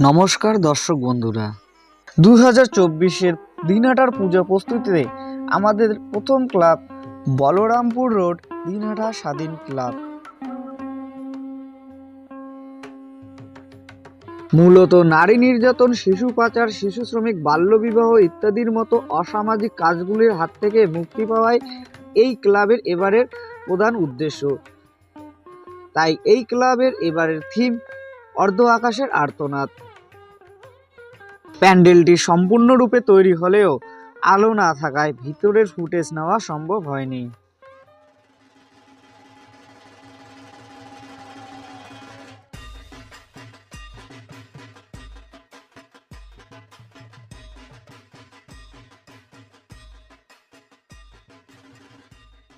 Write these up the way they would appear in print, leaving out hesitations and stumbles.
নমস্কার দর্শক বন্ধুরা, 2024-এর দিনহাটার পূজা প্রস্তুতিতে আমাদের প্রথম ক্লাব বলরামপুর রোড দিনহাটা স্বাধীন ক্লাব। মূলত নারী নির্যাতন, শিশু পাচার, শিশু শ্রমিক, বাল্যবিবাহ ইত্যাদির মতো অসামাজিক কাজগুলির হাত থেকে মুক্তি পাওয়াই এই ক্লাবের এবারের প্রধান উদ্দেশ্য। তাই এই ক্লাবের এবারের থিম অর্ধ আকাশের আর্তনাদ। প্যান্ডেলটি সম্পূর্ণরূপে তৈরি হলেও আলো না থাকায় ভিতরের ফুটেজ নেওয়া সম্ভব হয়নি।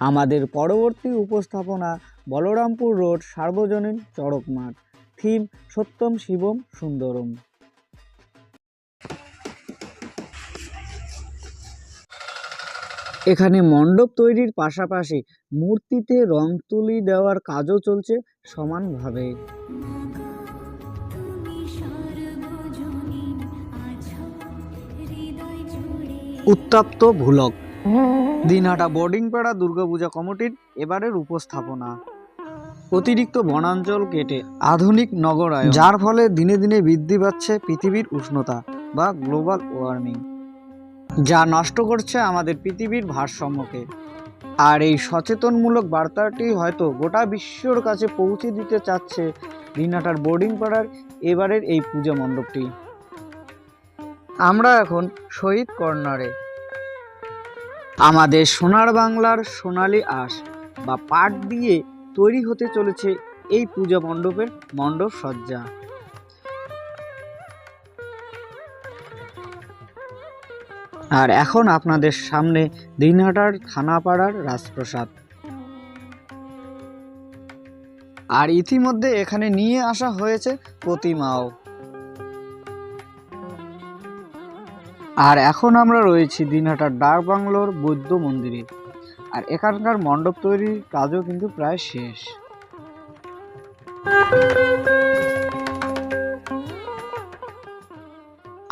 আমাদের পরবর্তী উপস্থাপনা বলরামপুর রোড সার্বজনীন চড়ক মাঠ। থিম সত্যম শিবম সুন্দরম। এখানে মণ্ডপ তৈরির পাশাপাশি মূর্তিতে রং তুলি দেওয়ার কাজও চলছে সমানভাবে। উত্তপ্ত ভুলক। দিনহাটা বোর্ডিংপাড়া দুর্গাপূজা কমিটির এবারের উপস্থাপনা। অতিরিক্ত বনাঞ্চল কেটে আধুনিক নগরায়ন, যার ফলে দিনে দিনে বৃদ্ধি পাচ্ছে পৃথিবীর উষ্ণতা বা গ্লোবাল ওয়ার্মিং, যা নষ্ট করছে আমাদের পৃথিবীর ভারসাম্যকে। আর এই সচেতনমূলক বার্তাটি হয়তো গোটা বিশ্বর কাছে পৌঁছে দিতে চাচ্ছে দিনহাটার বোর্ডিং পাড়ার এবারের এই পূজা মণ্ডপটি। আমরা এখন শহীদ কর্নারে। আমাদের সোনার বাংলার সোনালী আঁশ বা পাট দিয়ে তৈরি হতে চলেছে এই পূজা মণ্ডপের মণ্ডপ সজ্জা। আর এখন আপনাদের সামনে দিনহাটার থানাপাড়ার রাজপ্রাসাদ। আর ইতিমধ্যে এখানে নিয়ে আসা হয়েছে প্রতিমাও। আর এখন আমরা রয়েছি দিনহাটার ডাক বাংলোর বৌদ্ধ মন্দিরে। আর এখানকার মণ্ডপ তৈরির কাজও কিন্তু প্রায় শেষ।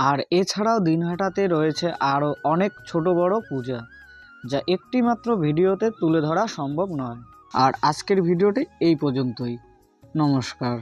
আর এছাড়াও দিনহাটাতে রয়েছে আরও অনেক ছোট বড় পূজা, যা একটি মাত্র ভিডিওতে তুলে ধরা সম্ভব নয়। আর আজকের ভিডিওটি এই পর্যন্তই। নমস্কার।